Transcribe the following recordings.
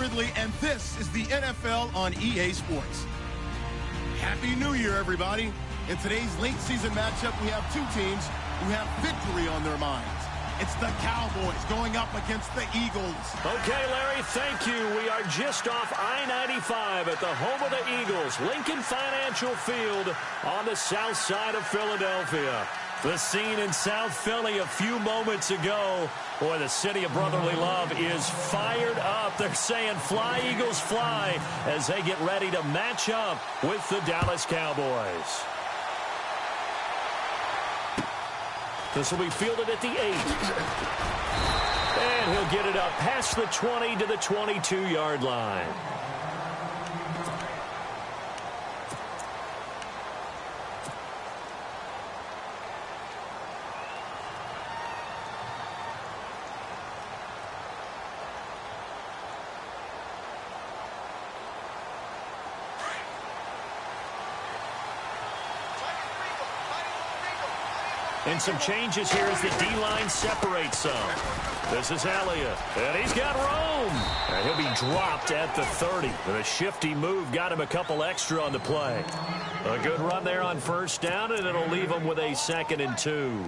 Ridley, and this is the NFL on EA Sports. Happy New Year, everybody. In today's late season matchup, we have two teams who have victory on their minds. It's the Cowboys going up against the Eagles. Okay, Larry, thank you. We are just off I-95 at the home of the Eagles, Lincoln Financial Field on the south side of Philadelphia. The scene in South Philly a few moments ago. Boy, the city of brotherly love is fired up. They're saying, fly, Eagles, fly, as they get ready to match up with the Dallas Cowboys. This will be fielded at the 8. And he'll get it up past the 20 to the 22-yard line. And some changes here as the D-line separates some. This is Elliott, and he's got room. And he'll be dropped at the 30. And a shifty move got him a couple extra on the play. A good run there on first down, and it'll leave him with a 2nd and 2.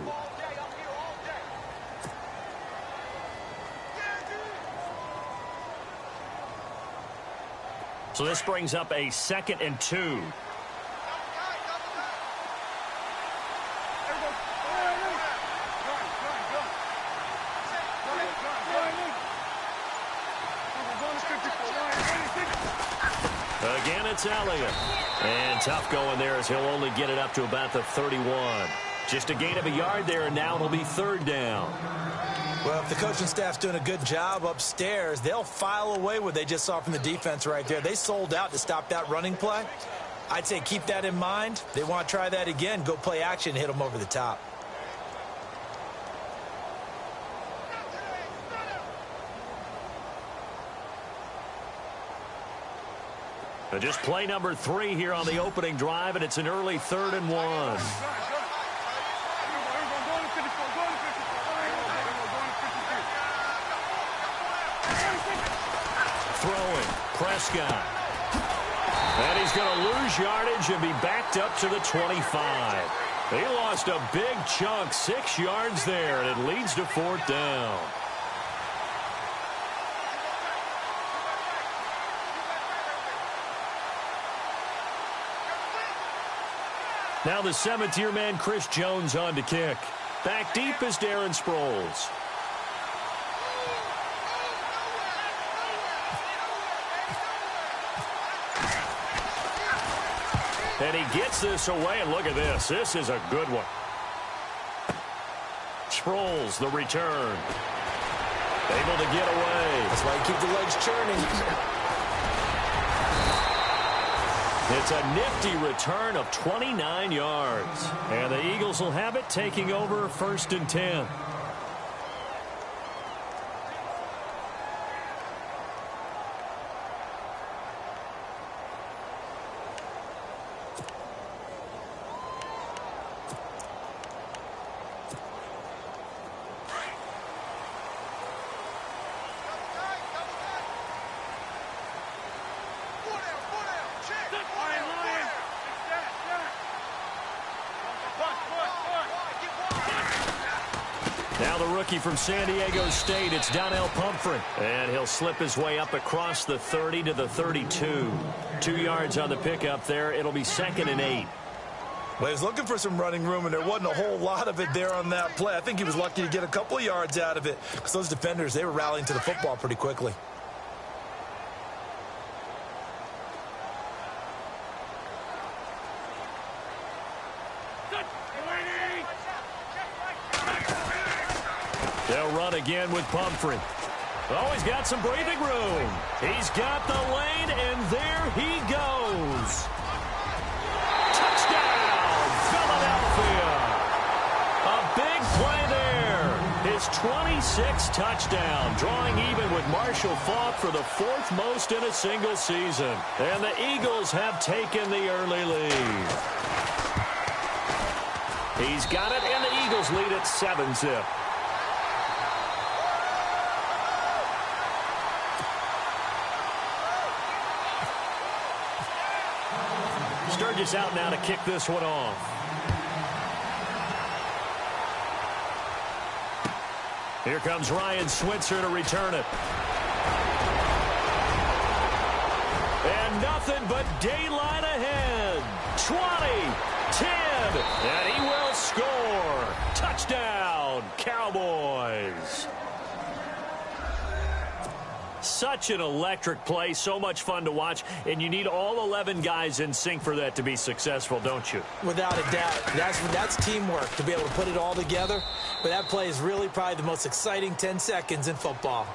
So this brings up a 2nd and 2. Again, it's Elliott. And tough going there as he'll only get it up to about the 31. Just a gain of a yard there, and now it'll be 3rd down. Well, if the coaching staff's doing a good job upstairs, they'll file away what they just saw from the defense right there. They sold out to stop that running play. I'd say keep that in mind. They want to try that again. Go play action, hit them over the top. Just play number 3 here on the opening drive, and it's an early 3rd and 1. Throwing, Prescott. And he's going to lose yardage and be backed up to the 25. He lost a big chunk, 6 yards there, and it leads to 4th down. Now the 7th-year man, Chris Jones, on to kick. Back deep is Darren Sproles. And he gets this away, and look at this. This is a good one. Sproles, the return. Able to get away. That's why you keep the legs churning. It's a nifty return of 29 yards. And the Eagles will have it, taking over 1st and 10. Now the rookie from San Diego State, it's Donnell Pumphrey. And he'll slip his way up across the 30 to the 32. 2 yards on the pickup there. It'll be 2nd and 8. Well, he was looking for some running room, and there wasn't a whole lot of it there on that play. I think he was lucky to get a couple of yards out of it because those defenders, they were rallying to the football pretty quickly. They'll run again with Pumphrey. Oh, he's got some breathing room. He's got the lane, and there he goes. Touchdown, Philadelphia. A big play there. His 26th touchdown, drawing even with Marshall Faulk for the 4th most in a single season. And the Eagles have taken the early lead. He's got it, and the Eagles lead at 7-zip. Sturgis out now to kick this one off. Here comes Ryan Switzer to return it. And nothing but daylight ahead. 20, 10, and he will score. Touchdown, Cowboys. Such an electric play, so much fun to watch, and you need all 11 guys in sync for that to be successful, don't you? Without a doubt. That's teamwork, to be able to put it all together. But that play is really probably the most exciting 10 seconds in football.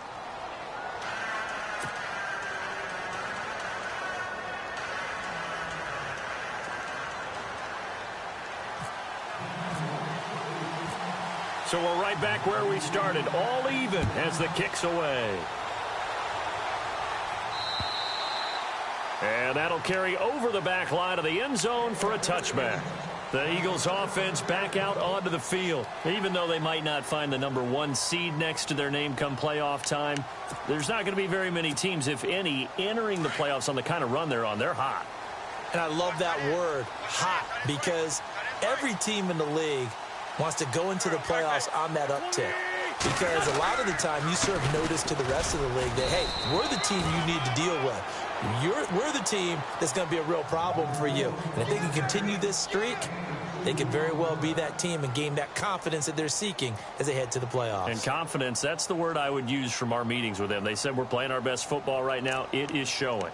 So we're right back where we started, all even as the kick's away. And that'll carry over the back line of the end zone for a touchback. The Eagles offense back out onto the field. Even though they might not find the #1 seed next to their name come playoff time, there's not going to be very many teams, if any, entering the playoffs on the kind of run they're on. They're hot. And I love that word, hot, because every team in the league wants to go into the playoffs on that uptick. Because a lot of the time you serve notice to the rest of the league that, hey, we're the team you need to deal with. We're the team that's going to be a real problem for you. And if they can continue this streak, they could very well be that team and gain that confidence that they're seeking as they head to the playoffs. And confidence, that's the word I would use from our meetings with them. They said we're playing our best football right now. It is showing.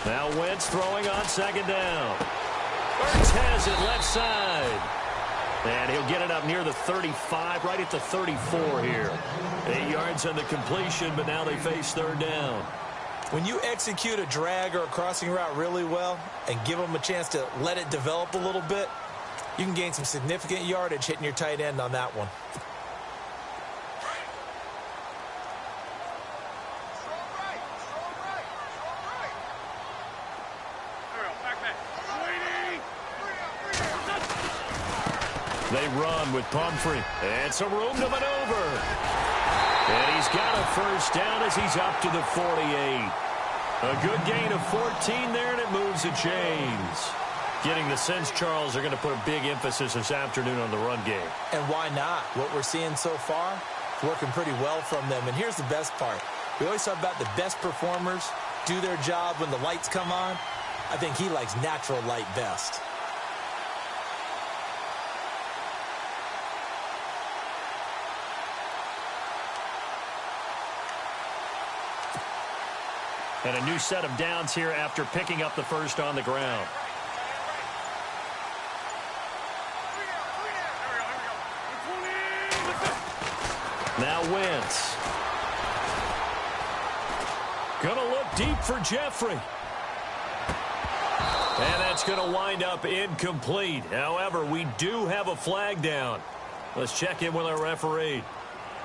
Now Wentz throwing on second down. Ertz has it left side. And he'll get it up near the 35, right at the 34 here. 8 yards on the completion, but now they face third down. When you execute a drag or a crossing route really well and give them a chance to let it develop a little bit, you can gain some significant yardage hitting your tight end on that one. They run with Pumphrey. And some room to maneuver. And he's got a first down as he's up to the 48. A good gain of 14 there, and it moves the chains. Getting the sense, Charles, are going to put a big emphasis this afternoon on the run game. And why not? What we're seeing so far is working pretty well from them. And here's the best part. We always talk about the best performers do their job when the lights come on. I think he likes natural light best. And a new set of downs here after picking up the first on the ground. Now Wentz. Gonna look deep for Jeffrey. And that's going to wind up incomplete. However, we do have a flag down. Let's check in with our referee.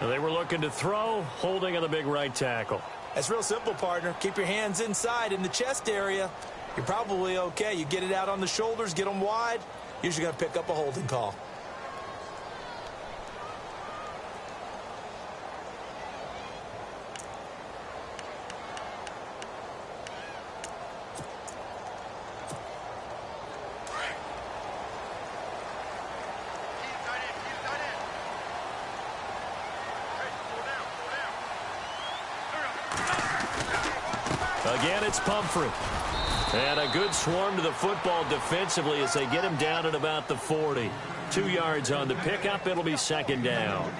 They were looking to throw, holding on the big right tackle. That's real simple, partner. Keep your hands inside in the chest area. You're probably okay. You get it out on the shoulders, get them wide. Usually going to pick up a holding call. Again, it's Pumphrey. And a good swarm to the football defensively as they get him down at about the 40. 2 yards on the pickup. It'll be second down.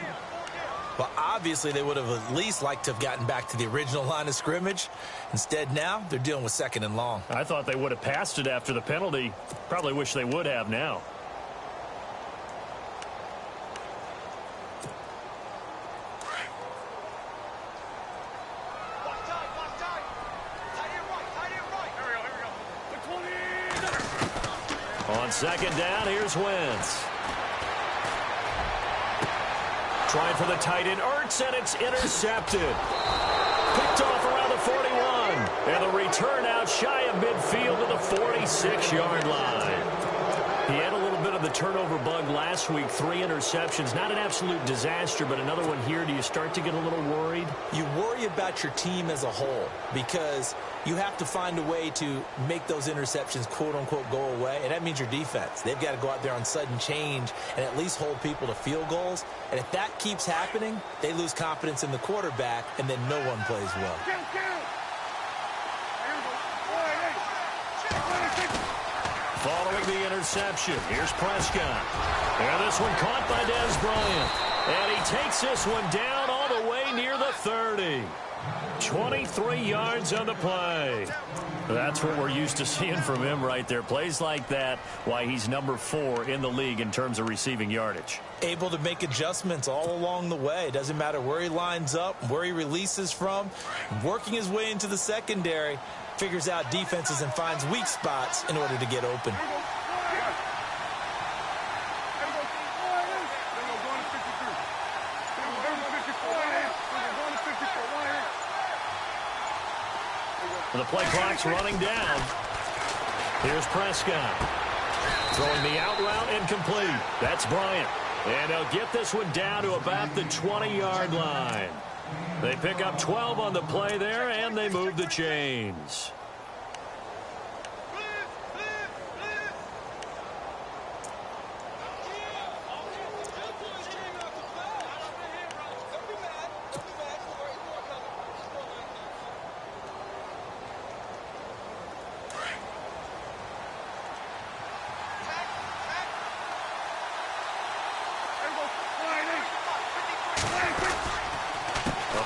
Well, obviously, they would have at least liked to have gotten back to the original line of scrimmage. Instead, now they're dealing with second and long. I thought they would have passed it after the penalty. Probably wish they would have now. On second down, here's Wentz. Trying for the tight end, Ertz, and it's intercepted. Picked off around the 41. And the return out shy of midfield to the 46-yard line. He had a little bit of the turnover bug last week, 3 interceptions. Not an absolute disaster, but another one here. Do you start to get a little worried? You worry about your team as a whole because you have to find a way to make those interceptions, quote-unquote, go away, and that means your defense. They've got to go out there on sudden change and at least hold people to field goals. And if that keeps happening, they lose confidence in the quarterback, and then no one plays well. Following the interception, here's Prescott. And this one caught by Dez Bryant. And he takes this one down all the way near the 30. 23 yards on the play. That's what we're used to seeing from him right there. Plays like that, why he's number 4 in the league in terms of receiving yardage. Able to make adjustments all along the way. Doesn't matter where he lines up, where he releases from. Working his way into the secondary. Figures out defenses and finds weak spots in order to get open. The play clock's running down. Here's Prescott. Throwing the out route incomplete. That's Bryant. And he'll get this one down to about the 20-yard line. They pick up 12 on the play there, and they move the chains.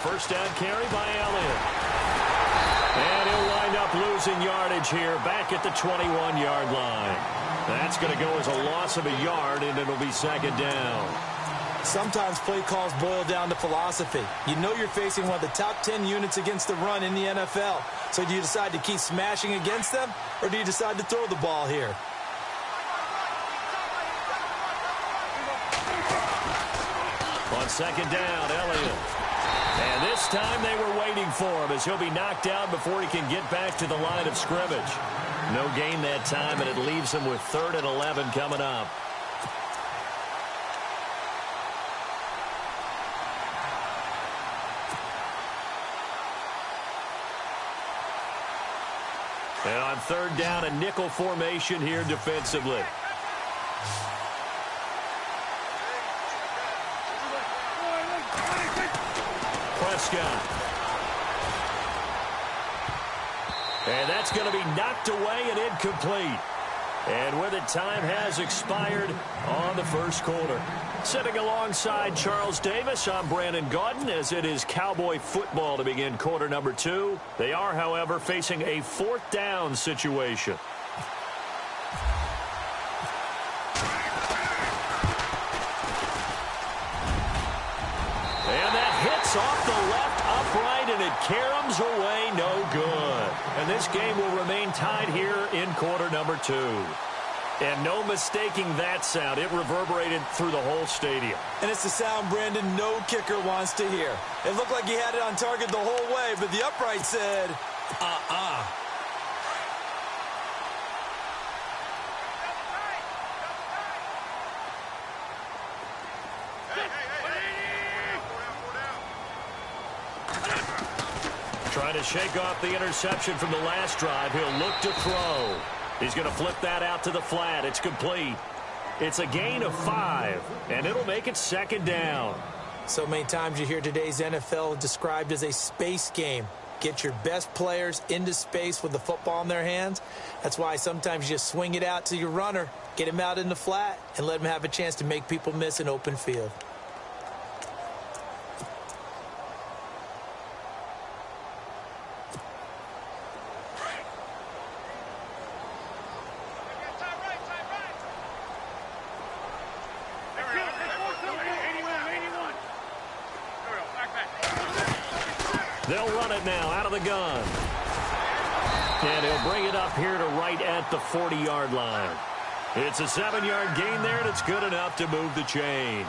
First down carry by Elliott. And he'll wind up losing yardage here back at the 21-yard line. That's going to go as a loss of a yard, and it'll be second down. Sometimes play calls boil down to philosophy. You know you're facing one of the top 10 units against the run in the NFL. So do you decide to keep smashing against them, or do you decide to throw the ball here? On second down, Elliott. And this time they were waiting for him as he'll be knocked down before he can get back to the line of scrimmage. No gain that time, and it leaves him with 3rd and 11 coming up. And on 3rd down, a nickel formation here defensively. Prescott. And that's going to be knocked away and incomplete. And with it, time has expired on the first quarter. Sitting alongside Charles Davis, I'm Brandon Gaudin, as it is Cowboy football to begin quarter number 2. They are, however, facing a 4th down situation. Off the left, upright, and it caroms away, no good. And this game will remain tied here in quarter number 2. And no mistaking that sound. It reverberated through the whole stadium. And it's the sound, Brandon, no kicker wants to hear. It looked like he had it on target the whole way, but the upright said, Trying to shake off the interception from the last drive. He'll look to throw. He's going to flip that out to the flat. It's complete. It's a gain of 5, and it'll make it second down. So many times you hear today's NFL described as a space game. Get your best players into space with the football in their hands. That's why sometimes you just swing it out to your runner, get him out in the flat, and let him have a chance to make people miss an open field. They'll run it now out of the gun. And he'll bring it up here to right at the 40-yard line. It's a 7-yard gain there, and it's good enough to move the chains.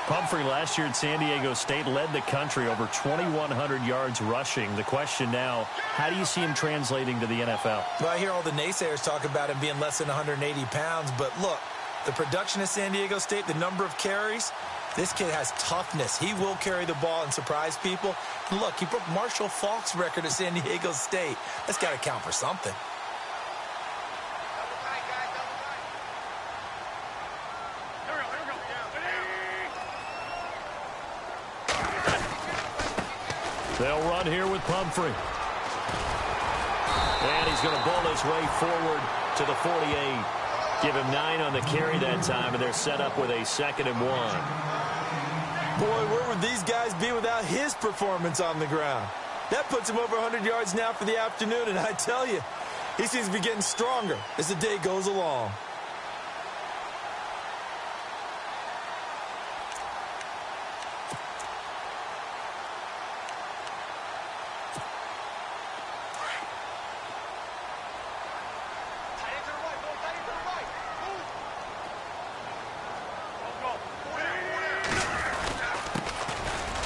Pumphrey last year at San Diego State led the country over 2,100 yards rushing. The question now, how do you see him translating to the NFL? Well, I hear all the naysayers talk about him being less than 180 pounds, but look, the production at San Diego State, the number of carries, this kid has toughness. He will carry the ball and surprise people. And look, he broke Marshall Faulk's record at San Diego State. That's got to count for something. They'll run here with Pumphrey. And he's going to bowl his way forward to the 48. Give him 9 on the carry that time, and they're set up with a 2nd and 1. Boy, where would these guys be without his performance on the ground? That puts him over 100 yards now for the afternoon, and I tell you, he seems to be getting stronger as the day goes along.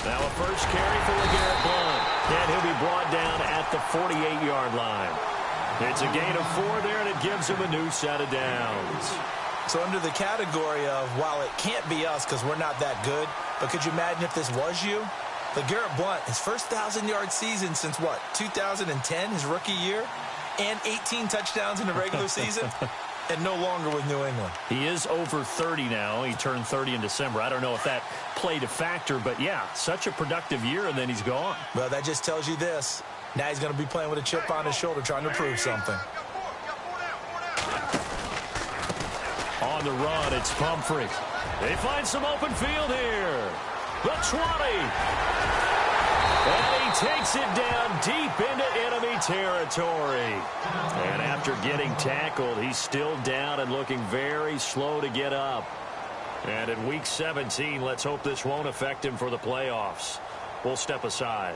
Now a first carry for LeGarrette Blount. And he'll be brought down at the 48-yard line. It's a gain of 4 there, and it gives him a new set of downs. So under the category of, while it can't be us because we're not that good, but could you imagine if this was you? LeGarrette Blount, his first 1,000-yard season since, what, 2010, his rookie year? And 18 touchdowns in the regular season? And no longer with New England. He is over 30 now. He turned 30 in December. I don't know if that played a factor, but yeah, such a productive year, and then he's gone. Well, that just tells you this. Now he's going to be playing with a chip on his shoulder trying to prove something. On the run, it's Pumphrey. They find some open field here. The 20. And he takes it down deep into enemy territory. And after getting tackled, he's still down and looking very slow to get up. And in Week 17, let's hope this won't affect him for the playoffs. We'll step aside.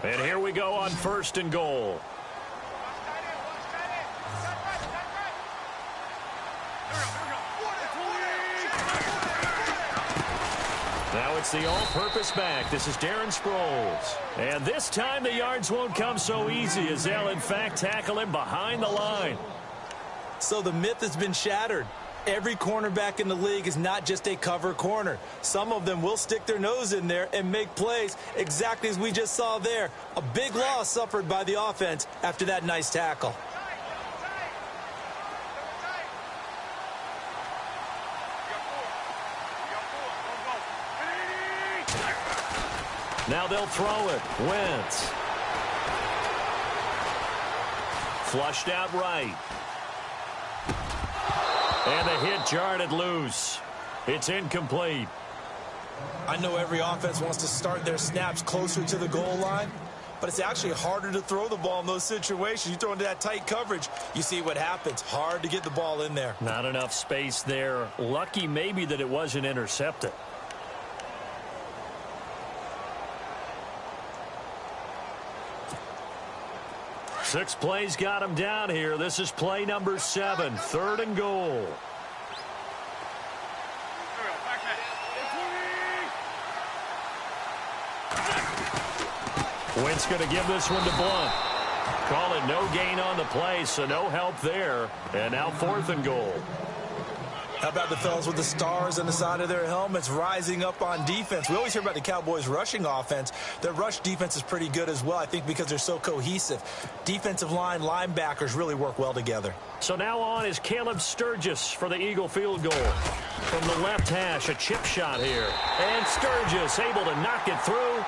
And here we go on 1st and goal. Now it's the all-purpose back. This is Darren Sproles. And this time the yards won't come so easy as they'll, in fact, tackle him behind the line. So the myth has been shattered. Every cornerback in the league is not just a cover corner. Some of them will stick their nose in there and make plays exactly as we just saw there. A big loss suffered by the offense after that nice tackle. Now they'll throw it. Wentz. Flushed out right. And the hit jarred it loose. It's incomplete. I know every offense wants to start their snaps closer to the goal line, but it's actually harder to throw the ball in those situations. You throw into that tight coverage, you see what happens. Hard to get the ball in there. Not enough space there. Lucky maybe that it wasn't intercepted. Six plays got him down here. This is play number 7, 3rd and goal. Wentz going to give this one to Blount. Call it no gain on the play, so no help there. And now 4th and goal. How about the fellas with the stars on the side of their helmets rising up on defense? We always hear about the Cowboys' rushing offense. Their rush defense is pretty good as well, I think, because they're so cohesive. Defensive line, linebackers really work well together. So now on is Caleb Sturgis for the Eagle field goal. From the left hash, a chip shot here. And Sturgis able to knock it through.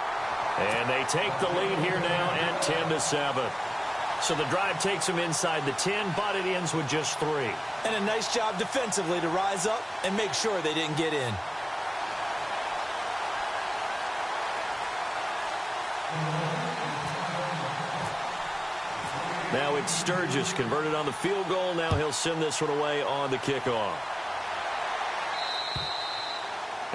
And they take the lead here now at 10-7. So the drive takes them inside the 10, but it ends with just 3. And a nice job defensively to rise up and make sure they didn't get in. Now it's Sturgis converted on the field goal. Now he'll send this one away on the kickoff.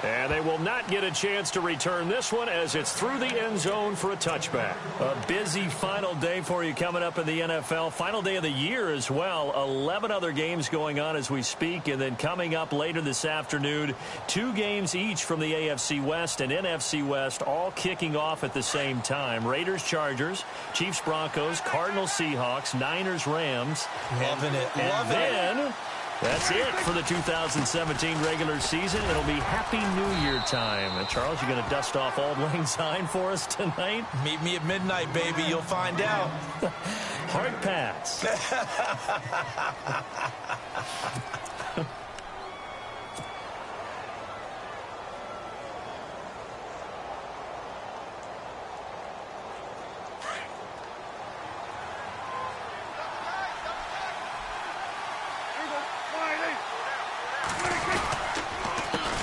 And they will not get a chance to return this one as it's through the end zone for a touchback. A busy final day for you coming up in the NFL. Final day of the year as well. 11 other games going on as we speak. And then coming up later this afternoon, 2 games each from the AFC West and NFC West, all kicking off at the same time. Raiders, Chargers, Chiefs, Broncos, Cardinals, Seahawks, Niners, Rams. Loving it. And then that's it for the 2017 regular season. It'll be Happy New Year time. And Charles, you going to dust off Auld Lang Syne for us tonight? Meet me at midnight, baby. You'll find out. Hard pass.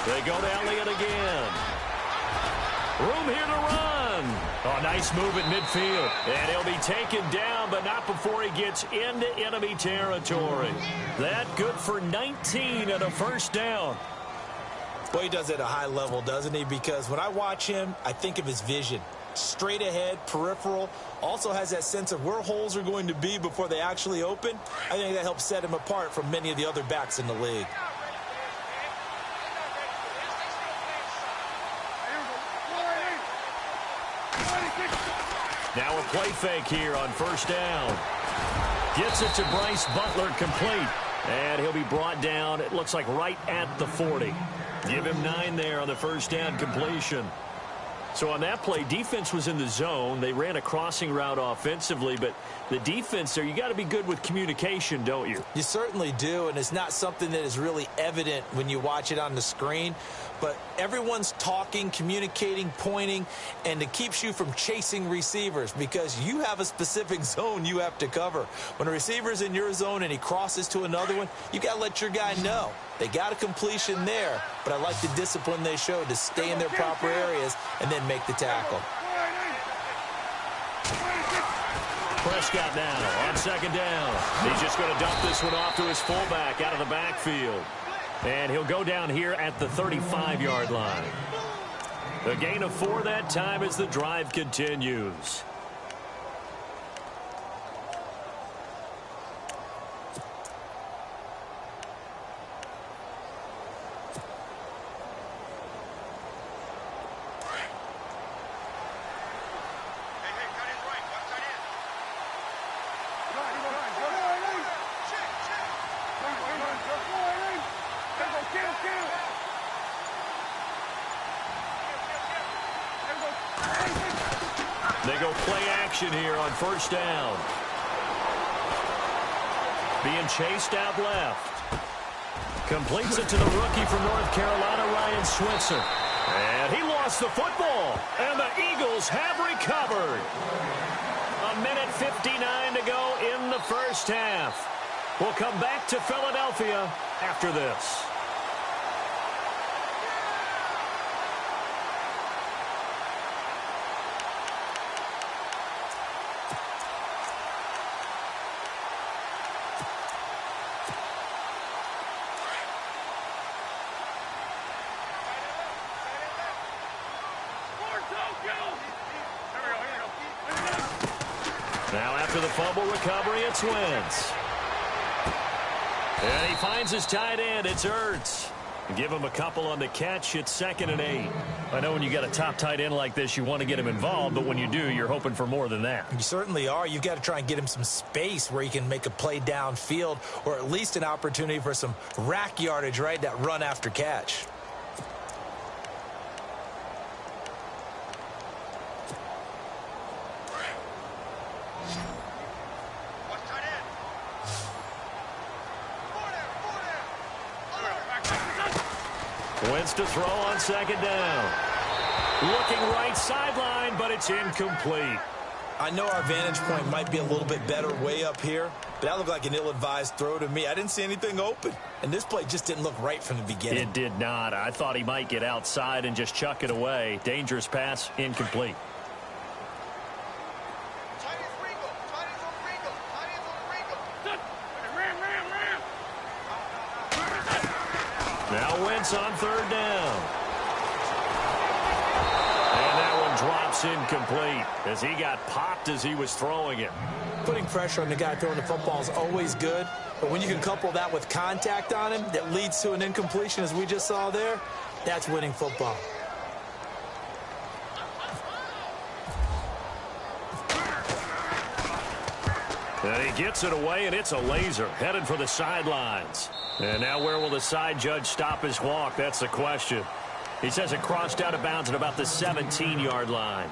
They go to Elliott again. Room here to run. Oh, nice move at midfield. And he'll be taken down, but not before he gets into enemy territory. That good for 19 and a first down. Boy, he does it at a high level, doesn't he? Because when I watch him, I think of his vision. Straight ahead, peripheral. Also has that sense of where holes are going to be before they actually open. I think that helps set him apart from many of the other backs in the league. Now a play fake here on first down. Gets it to Bryce Butler complete. And he'll be brought down, it looks like right at the 40. Give him 9 there on the first down completion. So on that play, defense was in the zone. They ran a crossing route offensively, but the defense there, you got to be good with communication, don't you? You certainly do, and it's not something that is really evident when you watch it on the screen. But everyone's talking, communicating, pointing, and it keeps you from chasing receivers because you have a specific zone you have to cover. When a receiver's in your zone and he crosses to another one, you got to let your guy know. They got a completion there, but I like the discipline they showed to stay in their proper areas and then make the tackle. Prescott now on second down. He's just going to dump this one off to his fullback out of the backfield. And he'll go down here at the 35-yard line. A gain of 4 that time as the drive continues. They go play action here on first down. Being chased out left. Completes it to the rookie from North Carolina, Ryan Switzer. And he lost the football. And the Eagles have recovered. 1:59 to go in the first half. We'll come back to Philadelphia after this. Now after the fumble recovery, it's Wentz. And he finds his tight end. It's Ertz. Give him a couple on the catch. It's 2nd and 8. I know when you got a top tight end like this, you want to get him involved, but when you do, you're hoping for more than that. You certainly are. You've got to try and get him some space where he can make a play downfield or at least an opportunity for some rack yardage, right? That run after catch. Wentz to throw on second down. Looking right sideline, but it's incomplete. I know our vantage point might be a little bit better way up here, but that looked like an ill-advised throw to me. I didn't see anything open, and this play just didn't look right from the beginning. It did not. I thought he might get outside and just chuck it away. Dangerous pass, incomplete. Now Wentz on third down. drops incomplete as he got popped as he was throwing it. Putting pressure on the guy throwing the football is always good, but when you can couple that with contact on him that leads to an incompletion, as we just saw there, that's winning football. And he gets it away, and it's a laser headed for the sidelines. And now where will the side judge stop his walk? That's the question. He says it crossed out of bounds at about the 17-yard line.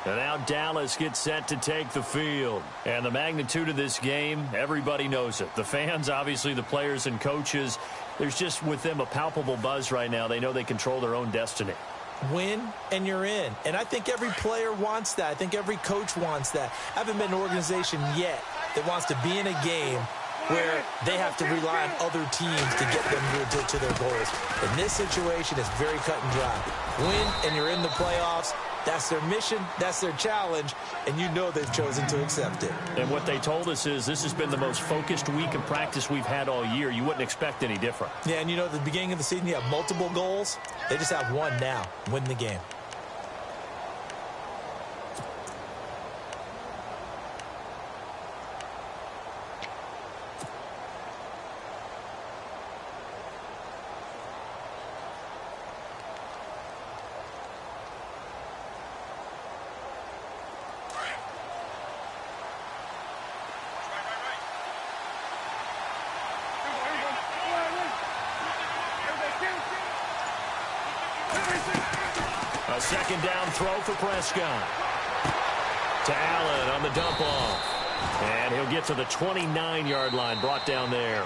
And now Dallas gets set to take the field. And the magnitude of this game, everybody knows it. The fans, obviously the players and coaches, there's just with them a palpable buzz right now. They know they control their own destiny. Win, and you're in. And I think every player wants that. I think every coach wants that. I haven't been an organization yet that wants to be in a game where they have to rely on other teams to get them to their goals. In this situation, it's very cut and dry. Win, and you're in the playoffs. That's their mission, that's their challenge, and you know they've chosen to accept it. And what they told us is this has been the most focused week of practice we've had all year. You wouldn't expect any different. Yeah, and you know, at the beginning of the season, you have multiple goals. They just have one now, win the game. A second down throw for Prescott. To Allen on the dump off. And he'll get to the 29-yard line, brought down there.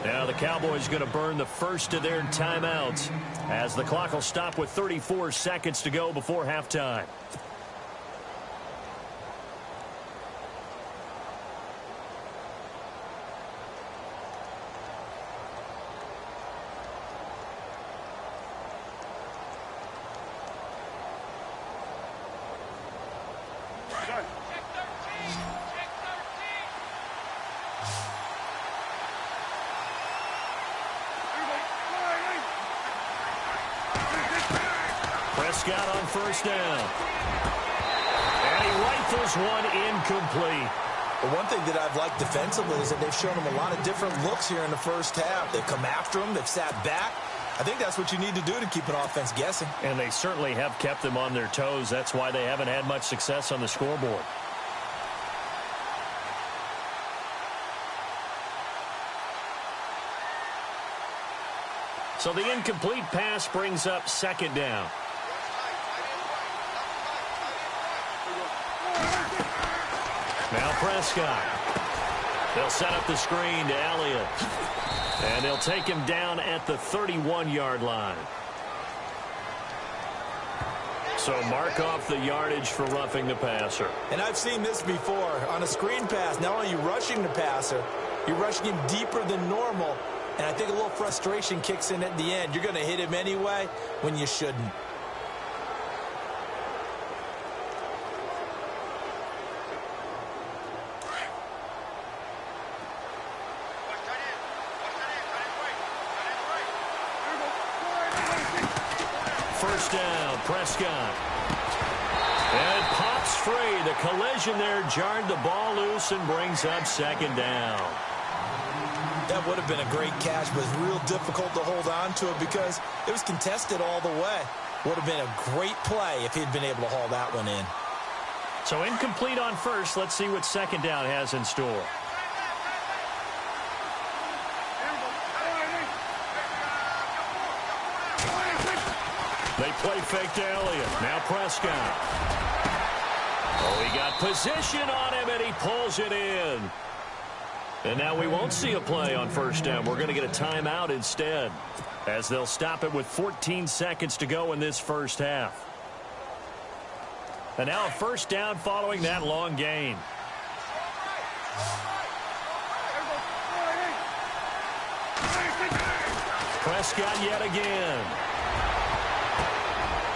Now the Cowboys going to burn the first of their timeouts as the clock will stop with 34 seconds to go before halftime. Prescott on first down. And he rifles one incomplete. Well, one thing that I've liked defensively is that they've shown him a lot of different looks here in the first half. They've come after him. They've sat back. I think that's what you need to do to keep an offense guessing. And they certainly have kept them on their toes. That's why they haven't had much success on the scoreboard. So the incomplete pass brings up second down. Now Prescott. They'll set up the screen to Elliott. And they'll take him down at the 31-yard line. So mark off the yardage for roughing the passer. And I've seen this before. On a screen pass, not only are you rushing the passer, you're rushing him deeper than normal. And I think a little frustration kicks in at the end. You're going to hit him anyway when you shouldn't. First down, Prescott. And it pops free. The collision there jarred the ball loose and brings up second down. That would have been a great catch, but it's real difficult to hold on to it because it was contested all the way. Would have been a great play if he'd been able to haul that one in. So incomplete on first. Let's see what second down has in store. They play fake to Elliott. Now Prescott. Oh, he got position on him, and he pulls it in. And now we won't see a play on first down. We're going to get a timeout instead, as they'll stop it with 14 seconds to go in this first half. And now a first down following that long gain. Prescott yet again.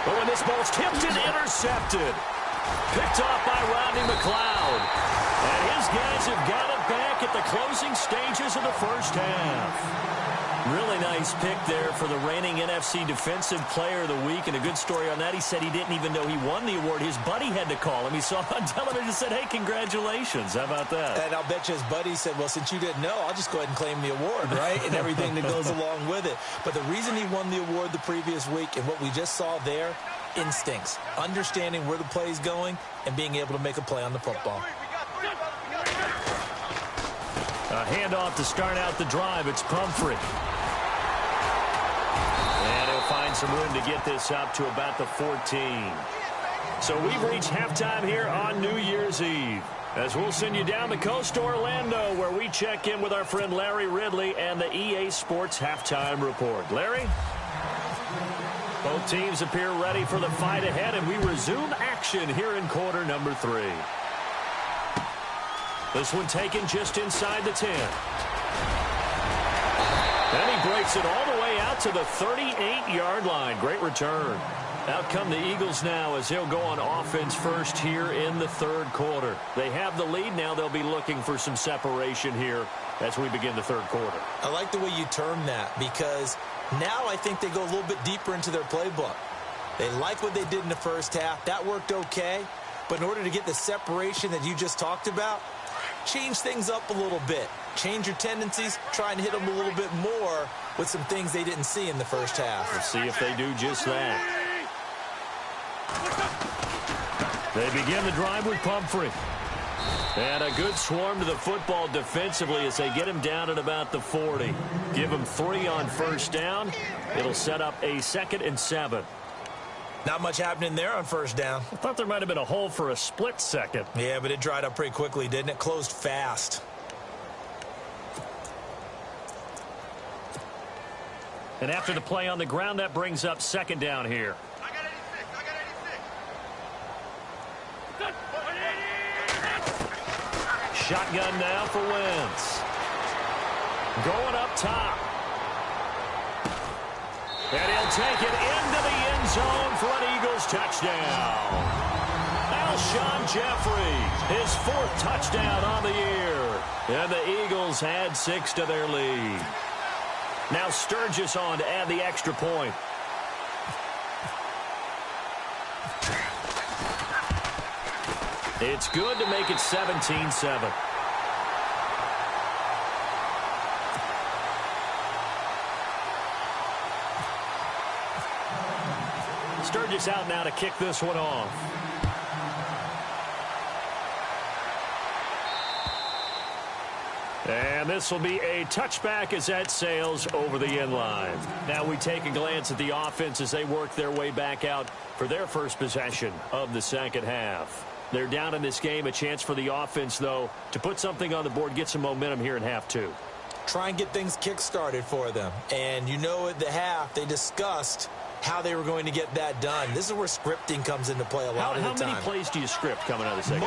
But when this ball's tipped and intercepted. Picked off by Rodney McLeod. And his guys have got it back at the closing stages of the first half. Really nice pick there for the reigning NFC Defensive Player of the Week. And a good story on that. He said he didn't even know he won the award. His buddy had to call him. He saw him on television and said, hey, congratulations. How about that? And I'll bet you his buddy said, well, since you didn't know, I'll just go ahead and claim the award, right? And everything that goes along with it. But the reason he won the award the previous week and what we just saw there, instincts, understanding where the play is going and being able to make a play on the football. A handoff to start out the drive. It's Pumphrey. And he'll find some room to get this up to about the 14. So we've reached halftime here on New Year's Eve. As we'll send you down the coast to Orlando, where we check in with our friend Larry Ridley and the EA Sports Halftime Report. Larry? Both teams appear ready for the fight ahead, and we resume action here in quarter number 3. This one taken just inside the 10. And he breaks it all the way out to the 38-yard line. Great return. Out come the Eagles now as they'll go on offense first here in the third quarter. They have the lead now. They'll be looking for some separation here as we begin the third quarter. I like the way you term that because now I think they go a little bit deeper into their playbook. They like what they did in the first half. That worked okay. But in order to get the separation that you just talked about, change things up a little bit. Change your tendencies. Try and hit them a little bit more with some things they didn't see in the first half. Let's see if they do just that. They begin the drive with Pumphrey. And a good swarm to the football defensively as they get him down at about the 40. Give him 3 on first down. It'll set up a 2nd and 7. Not much happening there on first down. I thought there might have been a hole for a split second. Yeah, but it dried up pretty quickly, didn't it? Closed fast. And after the play on the ground, that brings up 2nd down here. I got 86. Shotgun now for Wentz. Going up top. And he'll take it into the end zone for an Eagles touchdown. Alshon Jeffrey, his 4th touchdown on the year. And the Eagles add 6 to their lead. Now Sturgis on to add the extra point. It's good to make it 17-7. Sturgis out now to kick this one off. And this will be a touchback as that sails over the end line. Now we take a glance at the offense as they work their way back out for their first possession of the second half. They're down in this game. A chance for the offense, though, to put something on the board, get some momentum here in half 2. Try and get things kick-started for them. And you know at the half, they discussed how they were going to get that done. This is where scripting comes into play a lot of the time. How many plays do you script coming out of the second?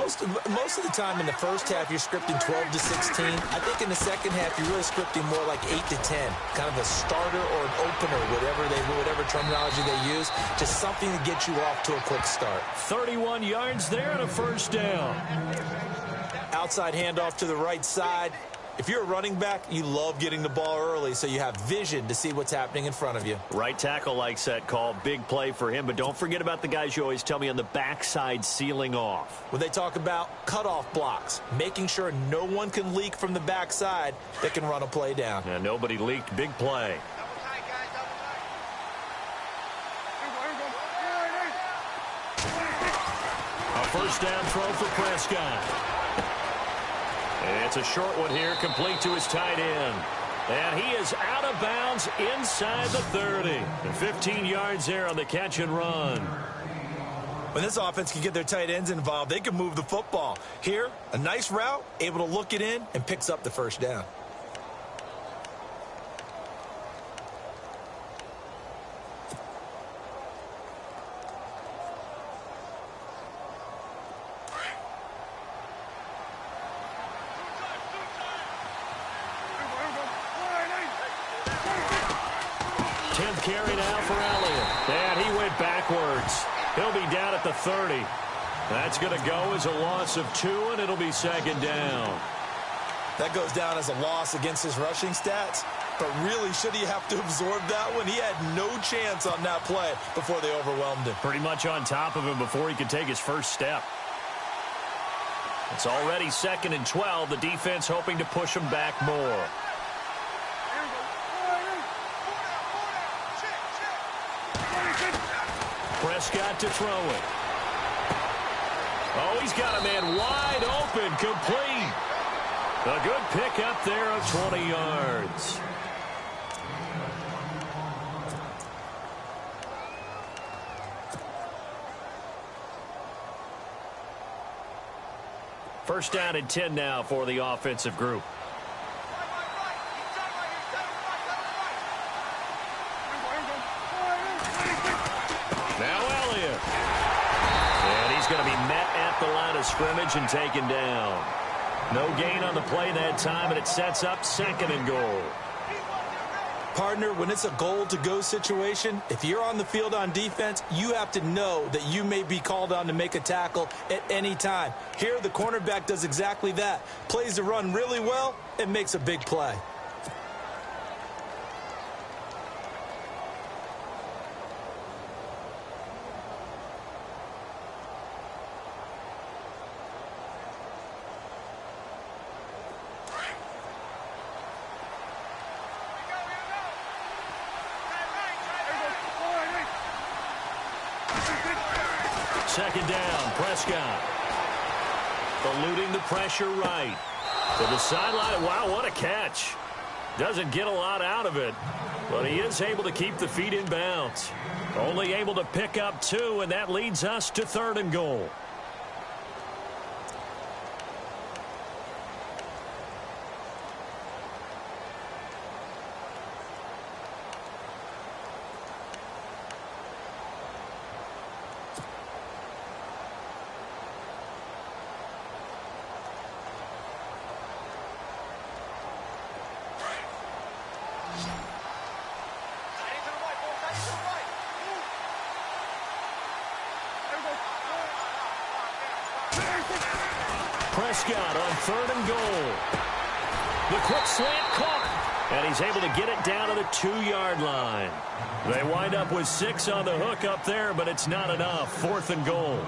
Most of the time in the first half, you're scripting 12 to 16. I think in the second half, you're really scripting more like 8 to 10. Kind of a starter or an opener, whatever terminology they use. Just something to get you off to a quick start. 31 yards there and a first down. Outside handoff to the right side. If you're a running back, you love getting the ball early so you have vision to see what's happening in front of you. Right tackle likes that call. Big play for him. But don't forget about the guys you always tell me on the backside sealing off. When they talk about cutoff blocks, making sure no one can leak from the backside that can run a play down. And nobody leaked. Big play. A first down throw for Prescott. It's a short one here, complete to his tight end. And he is out of bounds inside the 30. And 15 yards there on the catch and run. When this offense can get their tight ends involved, they can move the football. Here, a nice route, able to look it in, and picks up the first down. Carry now for Elliott. And he went backwards. He'll be down at the 30. That's going to go as a loss of 2, and it'll be 2nd down. That goes down as a loss against his rushing stats. But really, should he have to absorb that one? He had no chance on that play before they overwhelmed him. Pretty much on top of him before he could take his first step. It's already 2nd and 12. The defense hoping to push him back more. Prescott to throw it. Oh, he's got a man wide open, complete. A good pick up there of 20 yards. First down and 10 now for the offensive group. Now Elliott. And he's going to be met at the line of scrimmage and taken down. No gain on the play that time, and it sets up 2nd and goal. Partner, when it's a goal-to-go situation, if you're on the field on defense, you have to know that you may be called on to make a tackle at any time. Here, the cornerback does exactly that. Plays the run really well and makes a big play. Second down, Prescott. Eluding the pressure right. To the sideline. Wow, what a catch. Doesn't get a lot out of it, but he is able to keep the feet in bounds. Only able to pick up 2, and that leads us to 3rd and goal. Prescott on 3rd and goal. The quick slant caught, and he's able to get it down to the 2-yard line. They wind up with 6 on the hook up there, but it's not enough. 4th and goal.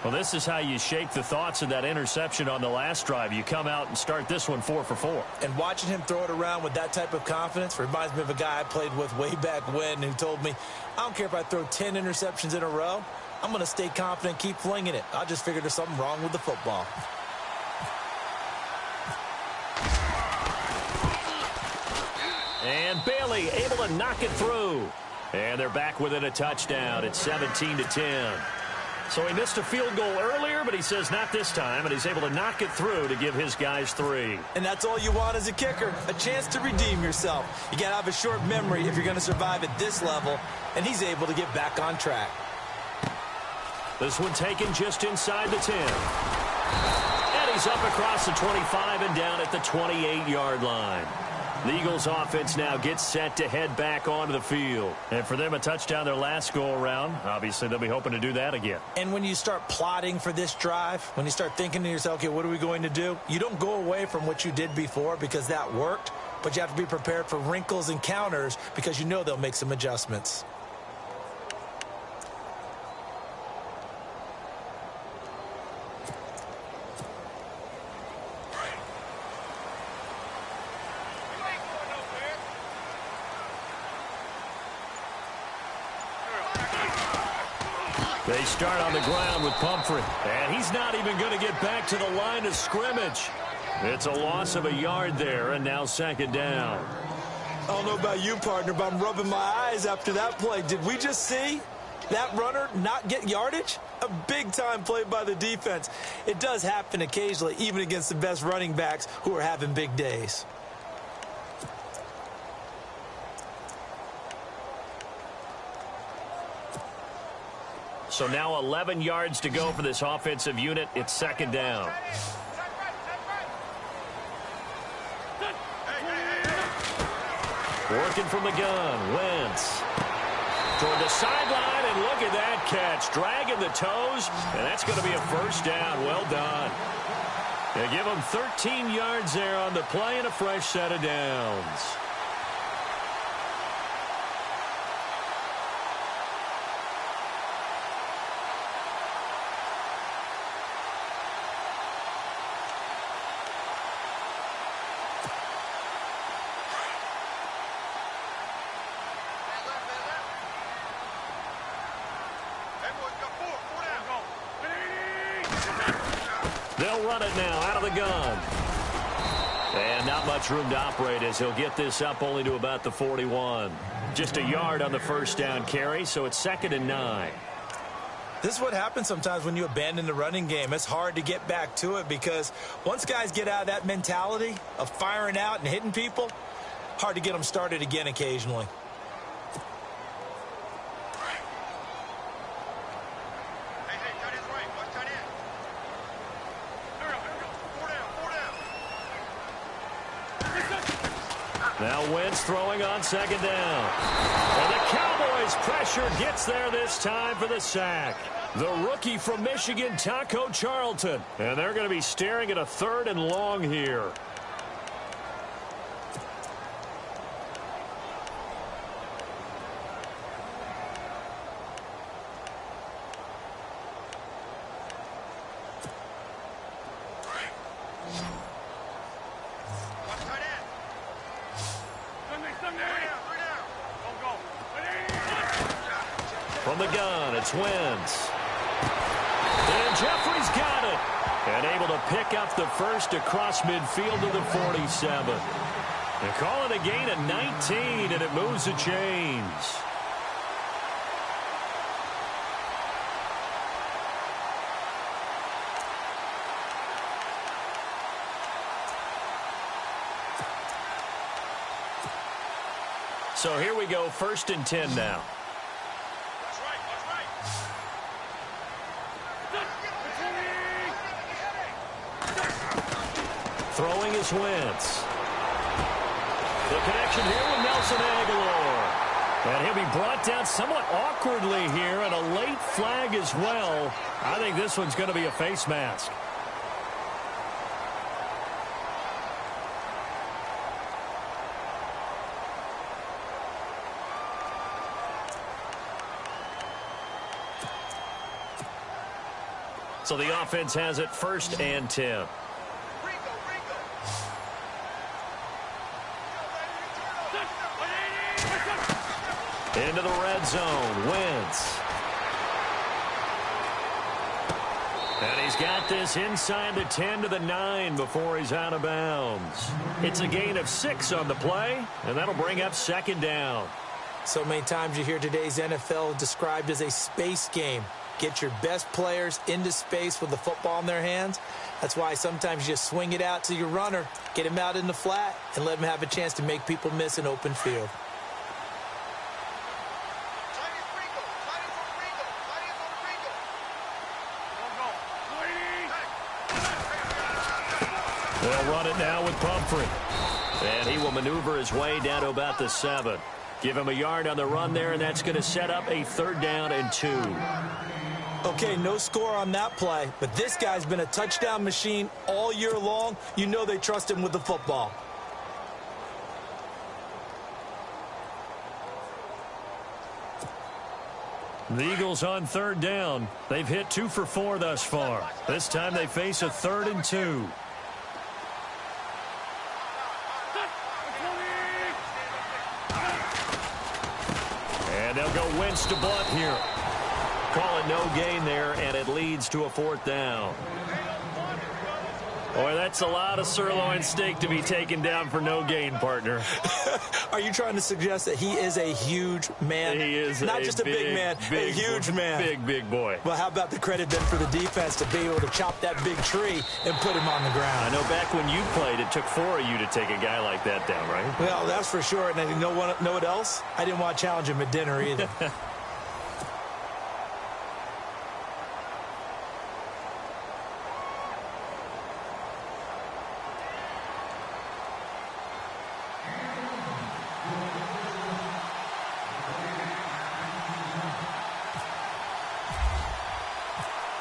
Well, this is how you shake the thoughts of that interception on the last drive. You come out and start this one 4 for 4. And watching him throw it around with that type of confidence reminds me of a guy I played with way back when who told me, I don't care if I throw 10 interceptions in a row. I'm going to stay confident, keep flinging it. I just figured there's something wrong with the football. And Bailey able to knock it through. And they're back within a touchdown. It's 17-10. So he missed a field goal earlier, but he says not this time, and he's able to knock it through to give his guys 3. And that's all you want as a kicker, a chance to redeem yourself. You got to have a short memory if you're going to survive at this level, and he's able to get back on track. This one taken just inside the 10. And he's up across the 25 and down at the 28-yard line. The Eagles offense now gets set to head back onto the field. And for them, a touchdown their last go-around. Obviously, they'll be hoping to do that again. And when you start plotting for this drive, when you start thinking to yourself, okay, what are we going to do? You don't go away from what you did before because that worked, but you have to be prepared for wrinkles and counters because you know they'll make some adjustments. They start on the ground with Pumphrey. And he's not even going to get back to the line of scrimmage. It's a loss of a yard there, and now 2nd down. I don't know about you, partner, but I'm rubbing my eyes after that play. Did we just see that runner not get yardage? A big-time play by the defense. It does happen occasionally, even against the best running backs who are having big days. So now 11 yards to go for this offensive unit. It's 2nd down. Working from the gun, Wentz. Toward the sideline, and look at that catch. Dragging the toes, and that's going to be a 1st down. Well done. They give him 13 yards there on the play and a fresh set of downs. They'll run it now out of the gun. And not much room to operate as he'll get this up only to about the 41. Just a yard on the first down carry, so it's 2nd and 9. This is what happens sometimes when you abandon the running game. It's hard to get back to it because once guys get out of that mentality of firing out and hitting people, hard to get them started again occasionally. Now Wentz throwing on 2nd down. And the Cowboys pressure gets there this time for the sack. The rookie from Michigan, Taco Charlton. And they're going to be staring at a 3rd and long here. From the gun, it's Wentz. And Jeffrey's got it. And able to pick up the first across midfield to the 47. They call it a gain of 19, and it moves the chains. So here we go, 1st and 10 now. Throwing is Wentz. The connection here with Nelson Aguilar. And he'll be brought down somewhat awkwardly here, and a late flag as well. I think this one's going to be a face mask. So the offense has it 1st and 10. Into the red zone, Wentz. And he's got this inside the 10 to the 9 before he's out of bounds. It's a gain of 6 on the play, and that'll bring up 2nd down. So many times you hear today's NFL described as a space game. Get your best players into space with the football in their hands. That's why sometimes you just swing it out to your runner, get him out in the flat, and let him have a chance to make people miss an open field. They'll run it now with Pumphrey. And he will maneuver his way down to about the 7. Give him a yard on the run there, and that's going to set up a 3rd down and 2. Okay, no score on that play, but this guy's been a touchdown machine all year long. You know they trust him with the football. The Eagles on 3rd down. They've hit 2 for 4 thus far. This time they face a 3rd and 2. And they'll go Wentz to Blunt here. Call it no gain there, and it leads to a 4th down. Boy, that's a lot of sirloin steak to be taken down for no gain, partner. Are you trying to suggest that he is a huge man? He is not just a big man, a huge man. Big boy. Well, how about the credit then for the defense to be able to chop that big tree and put him on the ground? I know back when you played, it took 4 of you to take a guy like that down, right? Well, that's for sure. And you know what else? I didn't want to challenge him at dinner either.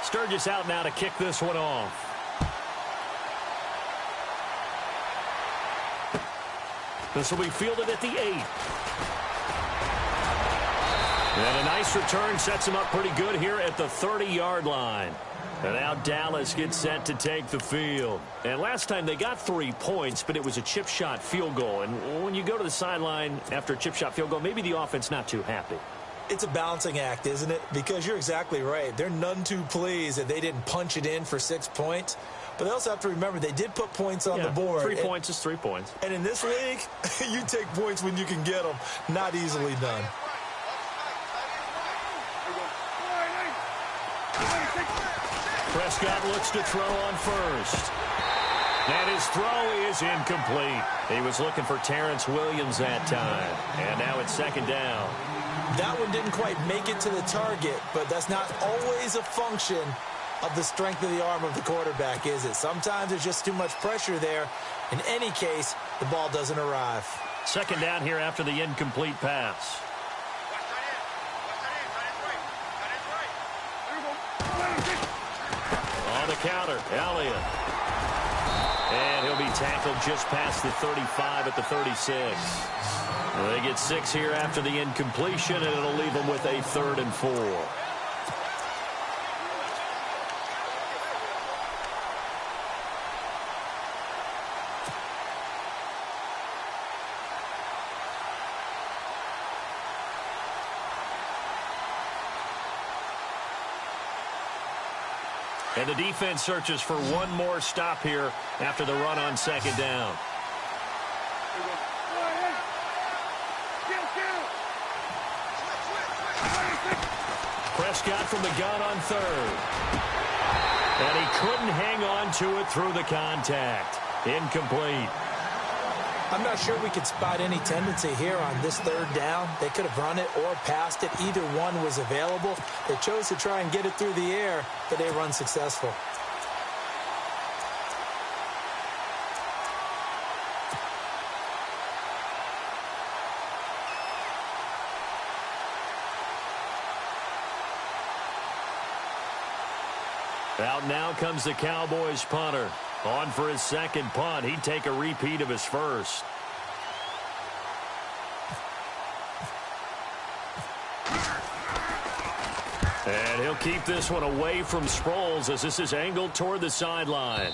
Sturgis out now to kick this one off. This will be fielded at the 8. And a nice return sets him up pretty good here at the 30-yard line. And now Dallas gets set to take the field. And last time they got 3 points, but it was a chip shot field goal. And when you go to the sideline after a chip shot field goal, maybe the offense not too happy. It's a balancing act, isn't it? Because you're exactly right. They're none too pleased that they didn't punch it in for 6 points. But they also have to remember they did put points on the board. 3 points is 3 points. And in this league, you take points when you can get them. Not easily done. Prescott looks to throw on first. And his throw is incomplete. He was looking for Terrence Williams that time. And now it's second down. That one didn't quite make it to the target, but that's not always a function of the strength of the arm of the quarterback, is it? Sometimes there's just too much pressure there. In any case, the ball doesn't arrive. Second down here after the incomplete pass. On the counter, Elliott. And he'll be tackled just past the 35 at the 36. They get 6 here after the incompletion, and it'll leave them with a 3rd and 4. And the defense searches for one more stop here after the run on second down. Prescott from the gun on 3rd. And he couldn't hang on to it through the contact. Incomplete. I'm not sure we could spot any tendency here on this 3rd down. They could have run it or passed it. Either one was available. They chose to try and get it through the air, but they were unsuccessful. Out now comes the Cowboys punter. On for his second punt. He'd take a repeat of his first. And he'll keep this one away from Sproles as this is angled toward the sideline.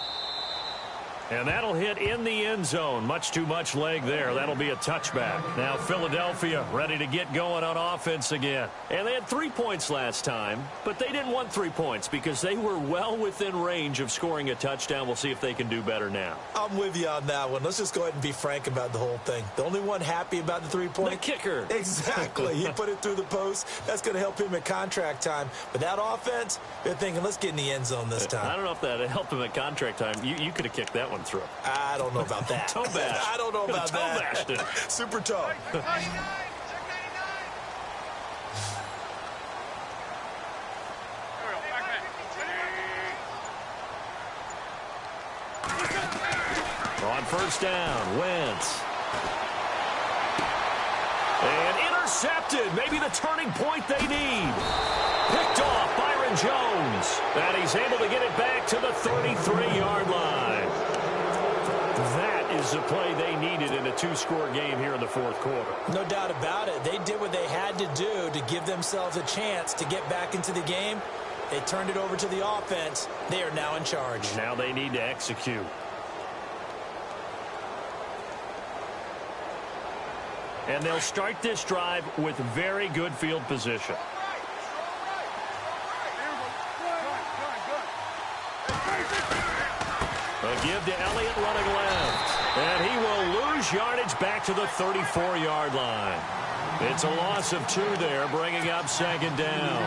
And that'll hit in the end zone. Much too much leg there. That'll be a touchback. Now Philadelphia ready to get going on offense again. And they had 3 points last time, but they didn't want 3 points because they were well within range of scoring a touchdown. We'll see if they can do better now. I'm with you on that one. Let's just go ahead and be frank about the whole thing. The only one happy about the 3-point? The kicker. Exactly. He put it through the post. That's going to help him at contract time. But that offense, they're thinking, let's get in the end zone this time. I don't know if that helped him at contract time. You could have kicked that one through. I don't know about that. Toe bash. I don't know about toe that. Bashed it. Super toe. On first down, Wentz. And intercepted. Maybe the turning point they need. Picked off Byron Jones. And he's able to get it back to the 33-yard line. That is the play they needed in a 2-score game here in the 4th quarter. No doubt about it. They did what they had to do to give themselves a chance to get back into the game. They turned it over to the offense. They are now in charge. Now they need to execute. And they'll start this drive with very good field position. A give to Elliott running left. And he will lose yardage back to the 34-yard line. It's a loss of 2 there, bringing up second down.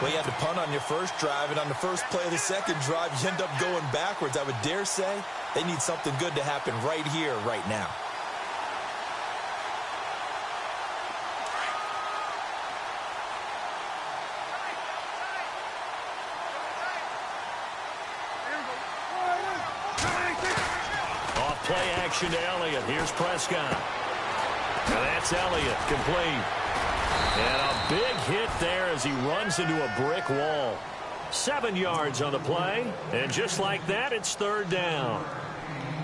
Well, you had to punt on your first drive, and on the first play of the second drive, you end up going backwards. I would dare say they need something good to happen right here, right now. Play action to Elliott. Here's Prescott. And that's Elliott, complete. And a big hit there as he runs into a brick wall. 7 yards on the play. And just like that, it's 3rd down.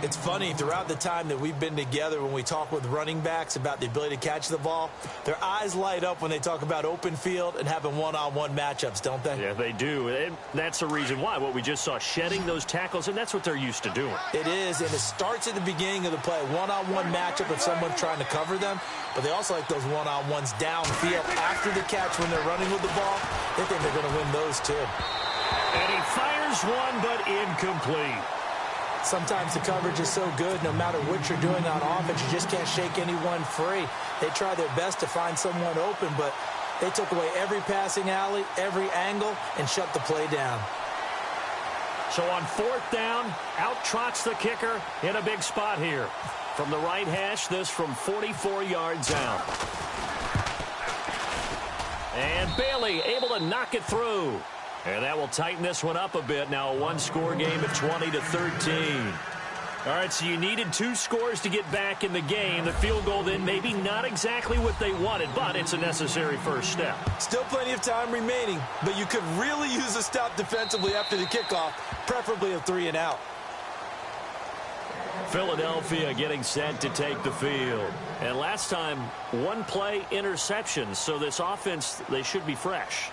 It's funny, throughout the time that we've been together, when we talk with running backs about the ability to catch the ball, their eyes light up when they talk about open field and having one-on-one matchups, don't they? Yeah, they do. And that's the reason why. What we just saw, shedding those tackles, and that's what they're used to doing. It is, and it starts at the beginning of the play. One-on-one matchup if someone's trying to cover them, but they also like those one-on-ones downfield after the catch when they're running with the ball. They think they're going to win those, too. And he fires one, but incomplete. Sometimes the coverage is so good, no matter what you're doing on offense, you just can't shake anyone free. They try their best to find someone open, but they took away every passing alley, every angle, and shut the play down. So on 4th down, out trots the kicker in a big spot here. From the right hash, this from 44 yards out. And Bailey able to knock it through. And that will tighten this one up a bit. Now a one-score game at 20-13. All right, so you needed 2 scores to get back in the game. The field goal then maybe not exactly what they wanted, but it's a necessary first step. Still plenty of time remaining, but you could really use a stop defensively after the kickoff, preferably a 3-and-out. Philadelphia getting set to take the field. And last time, 1-play interception, so this offense, they should be fresh.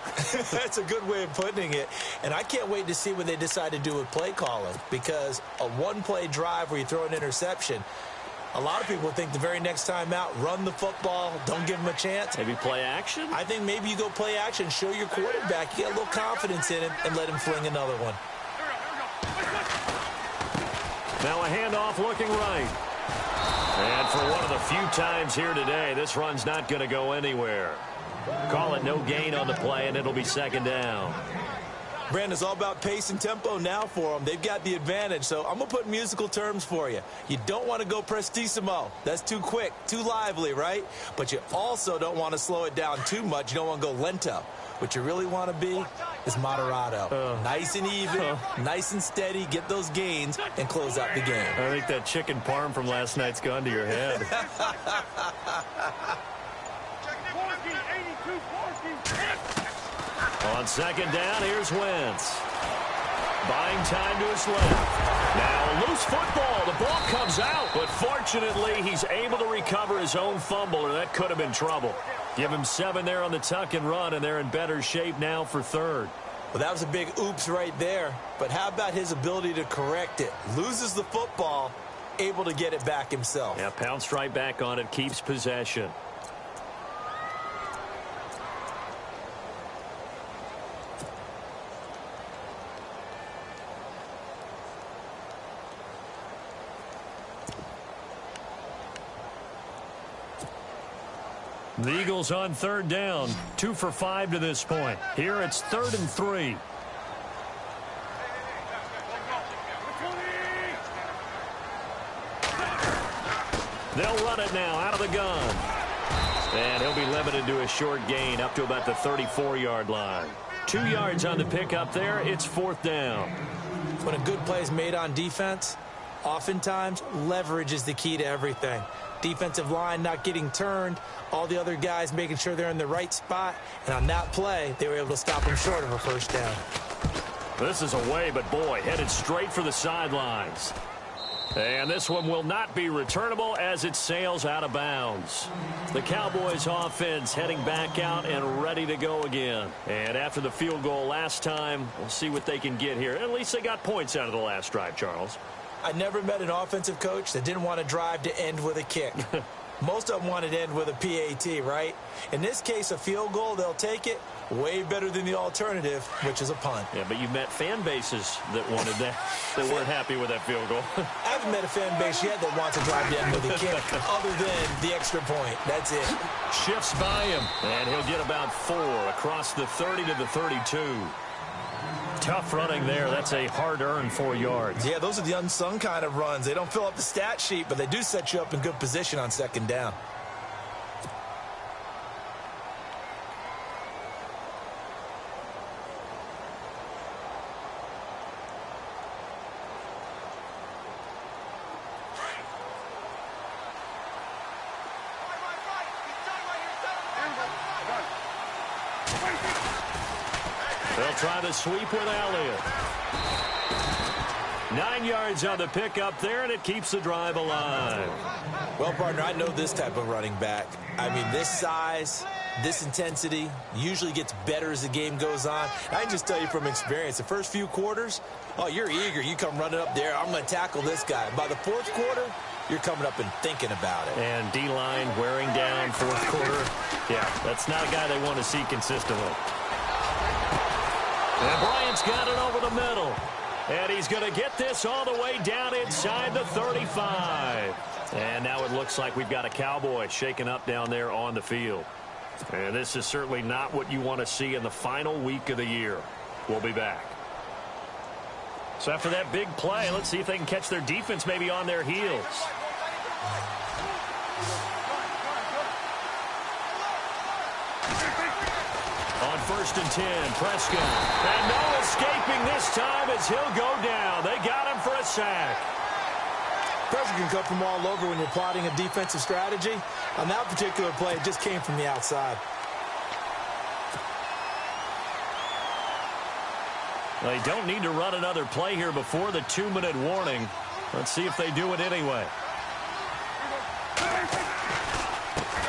That's a good way of putting it. And I can't wait to see what they decide to do with play calling, because a 1-play drive where you throw an interception, a lot of people think the very next time out, run the football, don't give them a chance. Maybe play action? I think maybe you go play action, show your quarterback, you get a little confidence in him, and let him fling another one. Now a handoff looking right. And for one of the few times here today, this run's not going to go anywhere. Call it no gain on the play, and it'll be 2nd down. Brandon, it's all about pace and tempo now for them. They've got the advantage, so I'm going to put musical terms for you. You don't want to go prestissimo. That's too quick, too lively, right? But you also don't want to slow it down too much. You don't want to go lento. What you really want to be is moderato. Nice and even, nice and steady, get those gains, and close out the game. I think that chicken parm from last night's gone to your head. On 2nd down, here's Wentz. Buying time to his left. Now a loose football. The ball comes out, but fortunately he's able to recover his own fumble, or that could have been trouble. Give him 7 there on the tuck and run, and they're in better shape now for 3rd. Well, that was a big oops right there. But how about his ability to correct it? Loses the football, able to get it back himself. Yeah, pounced right back on it, keeps possession. The Eagles on 3rd down, 2 for 5 to this point. Here it's 3rd and 3. They'll run it now out of the gun. And he'll be limited to a short gain up to about the 34-yard line. 2 yards on the pickup there. It's 4th down. When a good play is made on defense, oftentimes leverage is the key to everything. Defensive line not getting turned, all the other guys making sure they're in the right spot, and on that play, they were able to stop him short of a 1st down. This is away, but boy, headed straight for the sidelines. And this one will not be returnable as it sails out of bounds. The Cowboys offense heading back out and ready to go again. And after the field goal last time, we'll see what they can get here. At least they got points out of the last drive, Charles. I never met an offensive coach that didn't want to drive to end with a kick. Most of them wanted to end with a PAT, right? In this case, a field goal, they'll take it. Way better than the alternative, which is a punt. Yeah, but you've met fan bases that wanted that, that weren't happy with that field goal. I haven't met a fan base yet that wants to drive to end with a kick other than the extra point. That's it. Shifts by him, and he'll get about 4 across the 30 to the 32. Tough running there. That's a hard-earned 4 yards. Yeah, those are the unsung kind of runs. They don't fill up the stat sheet, but they do set you up in good position on 2nd down. They'll try the sweep with Elliott. 9 yards on the pickup there, and it keeps the drive alive. Well, partner, I know this type of running back. I mean, this size, this intensity usually gets better as the game goes on. I can just tell you from experience, the first few quarters, oh, you're eager. You come running up there, I'm going to tackle this guy. By the fourth quarter, you're coming up and thinking about it. And D-line wearing down fourth quarter. Yeah, that's not a guy they want to see consistently. And Bryant's got it over the middle. And he's going to get this all the way down inside the 35. And now it looks like we've got a Cowboy shaken up down there on the field. And this is certainly not what you want to see in the final week of the year. We'll be back. So after that big play, let's see if they can catch their defense maybe on their heels. On 1st and 10, Prescott. And no escaping this time as he'll go down. They got him for a sack. Pressure can come from all over when you're plotting a defensive strategy. On that particular play, it just came from the outside. They don't need to run another play here before the 2-minute warning. Let's see if they do it anyway.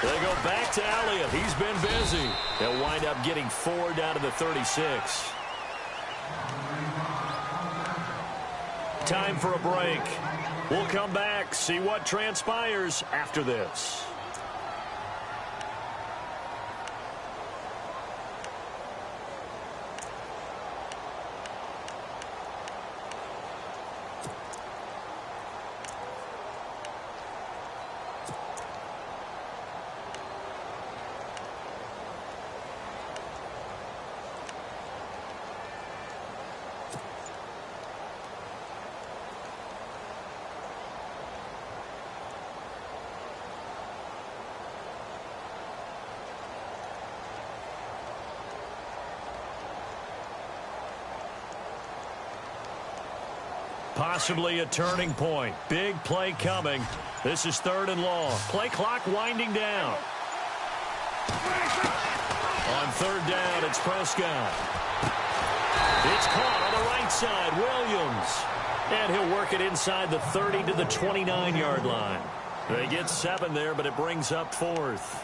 They go back to Elliott. He's been busy. They'll wind up getting 4 down to the 36. Time for a break. We'll come back, see what transpires after this. Possibly a turning point. Big play coming. This is 3rd and long. Play clock winding down. On 3rd down, it's Prescott. It's caught on the right side. Williams. And he'll work it inside the 30 to the 29-yard line. They get 7 there, but it brings up 4th.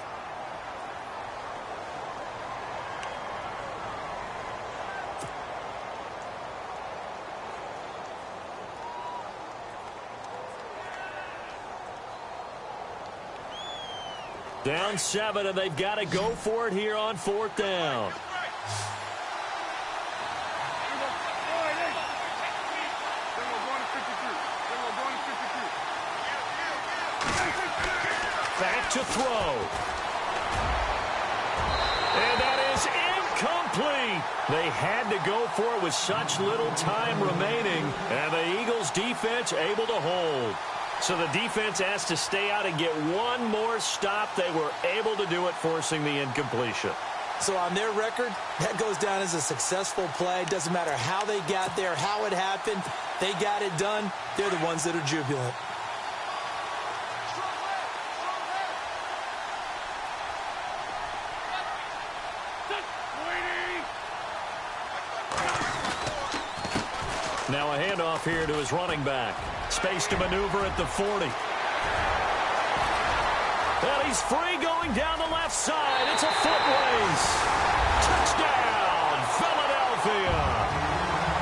Down 7, and they've got to go for it here on 4th down. Back to throw. And that is incomplete. They had to go for it with such little time remaining, and the Eagles defense able to hold. So the defense has to stay out and get one more stop. They were able to do it, forcing the incompletion. So on their record, that goes down as a successful play. Doesn't matter how they got there, how it happened. They got it done. They're the ones that are jubilant. Now a handoff here to his running back. Space to maneuver at the 40. And he's free going down the left side. It's a foot race. Touchdown, Philadelphia.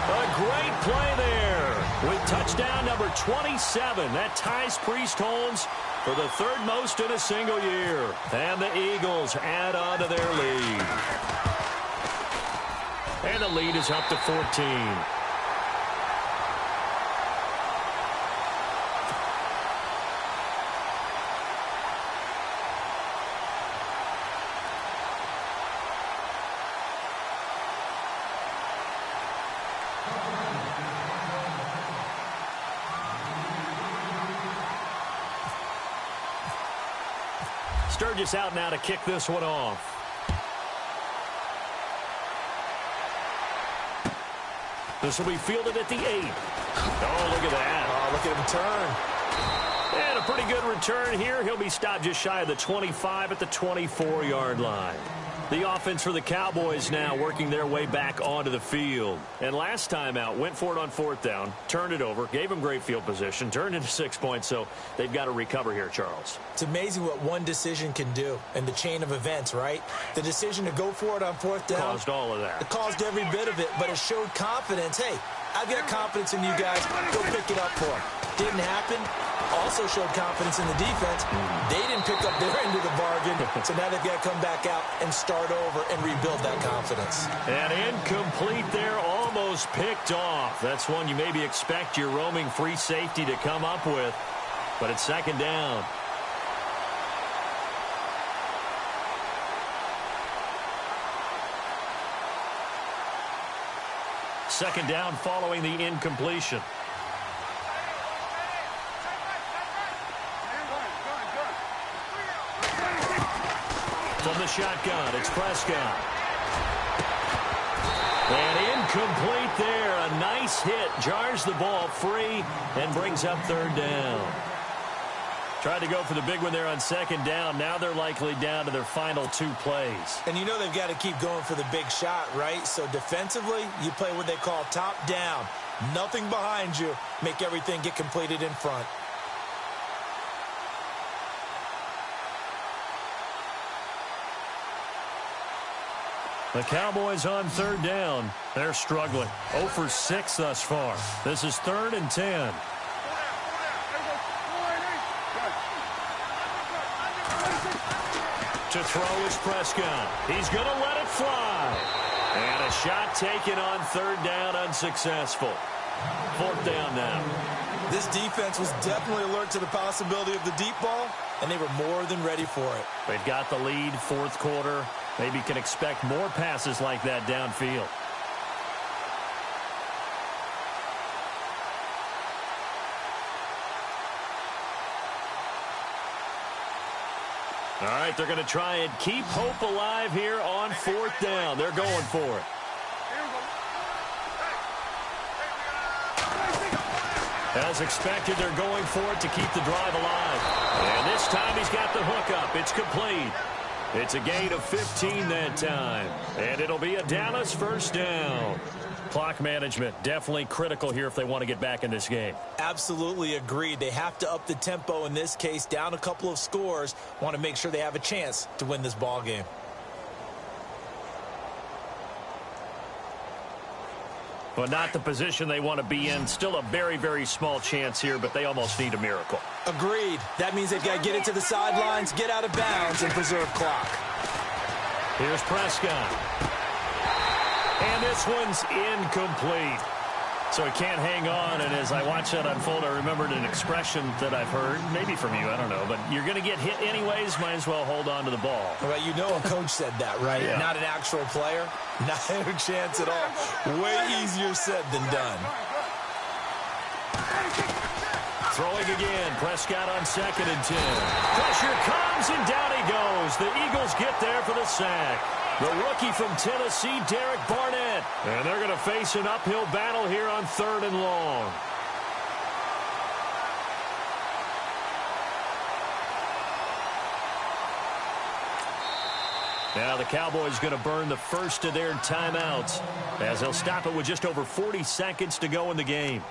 A great play there with touchdown number 27. That ties Priest-Holmes for the 3rd most in a single year. And the Eagles add on to their lead. And the lead is up to 14. Sturgis out now to kick this one off. This will be fielded at the 8. Oh, look at that. Oh, look at him turn. And a pretty good return here. He'll be stopped just shy of the 25 at the 24-yard line. The offense for the Cowboys now working their way back onto the field. And last time out, went for it on 4th down, turned it over, gave them great field position, turned into 6 points, so they've got to recover here, Charles. It's amazing what one decision can do in the chain of events, right? The decision to go for it on 4th down. Caused all of that. It caused every bit of it, but it showed confidence. Hey, I've got confidence in you guys. Go pick it up for them. Didn't happen. Also showed confidence in the defense. They didn't pick up their end of the bargain, so now they've got to come back out and start over and rebuild that confidence. And incomplete there, almost picked off. That's one you maybe expect your roaming free safety to come up with, but it's 2nd down. Second down following the incompletion. From the shotgun, it's Prescott. And incomplete there. A nice hit. Jars the ball free and brings up 3rd down. Tried to go for the big one there on 2nd down. Now they're likely down to their final 2 plays. And you know they've got to keep going for the big shot, right? So defensively, you play what they call top down. Nothing behind you. Make everything get completed in front. The Cowboys on 3rd down. They're struggling. 0 for 6 thus far. This is 3rd and 10. To throw is Prescott. He's going to let it fly. And a shot taken on 3rd down, unsuccessful. 4th down now. This defense was definitely alert to the possibility of the deep ball, and they were more than ready for it. They've got the lead, 4th quarter. Maybe can expect more passes like that downfield. All right, they're going to try and keep hope alive here on 4th down. They're going for it. As expected, they're going for it to keep the drive alive. And this time he's got the hook up. It's complete. It's a gain of 15 that time. And it'll be a Dallas 1st down. Clock management definitely critical here if they want to get back in this game. Absolutely agreed. They have to up the tempo in this case, down a couple of scores. Want to make sure they have a chance to win this ball game. But not the position they want to be in. Still a very, very small chance here, but they almost need a miracle. Agreed. That means they've got to get it to the sidelines, get out of bounds, and preserve clock. Here's Prescott. And this one's incomplete. So he can't hang on, and as I watch that unfold, I remembered an expression that I've heard, maybe from you, I don't know, but you're going to get hit anyways, might as well hold on to the ball. Well, you know a coach said that, right? Yeah. Not an actual player. Not a chance at all. Way easier said than done. Throwing again, Prescott on 2nd and 10. Pressure comes, and down he goes. The Eagles get there for the sack. The rookie from Tennessee, Derek Barnett. And they're going to face an uphill battle here on 3rd and long. Now the Cowboys going to burn the first of their timeouts as they'll stop it with just over 40 seconds to go in the game.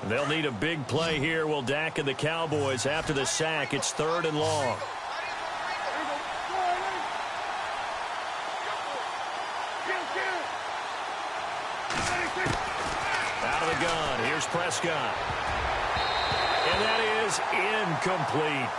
They'll need a big play here. Will Dak and the Cowboys after the sack. It's 3rd and long. Out of the gun. Here's Prescott. And that is incomplete.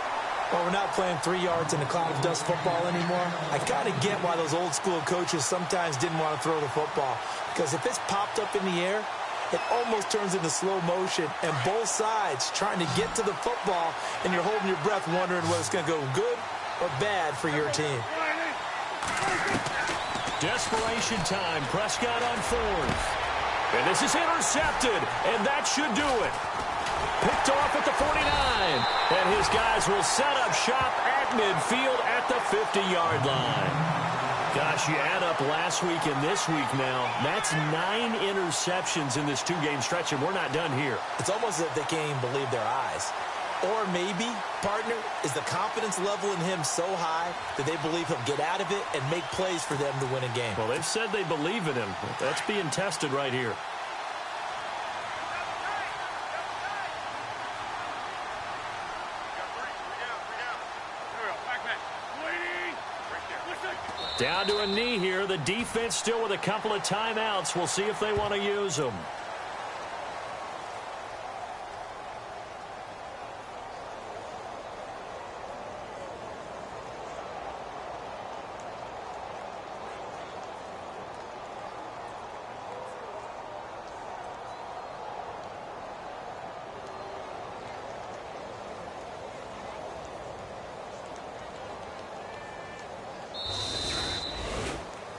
Well, we're not playing 3 yards in a cloud of dust football anymore. I kind of get why those old school coaches sometimes didn't want to throw the football. Because if it's popped up in the air, it almost turns into slow motion, and both sides trying to get to the football, and you're holding your breath wondering whether it's going to go good or bad for your team. Desperation time. Prescott on 4th. And this is intercepted, and that should do it. Picked off at the 49. And his guys will set up shop at midfield at the 50-yard line. Gosh, you add up last week and this week now. That's 9 interceptions in this 2-game stretch, and we're not done here. It's almost as if they can't even believe their eyes. Or maybe, partner, is the confidence level in him so high that they believe he'll get out of it and make plays for them to win a game. Well, they've said they believe in him. That's being tested right here. Down to a knee here. The defense still with a couple of timeouts. We'll see if they want to use them.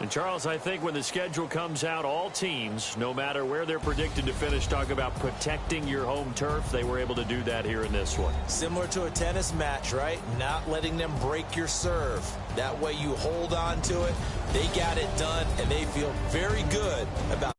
And, Charles, I think when the schedule comes out, all teams, no matter where they're predicted to finish, talk about protecting your home turf. They were able to do that here in this one. Similar to a tennis match, right? Not letting them break your serve. That way you hold on to it. They got it done, and they feel very good about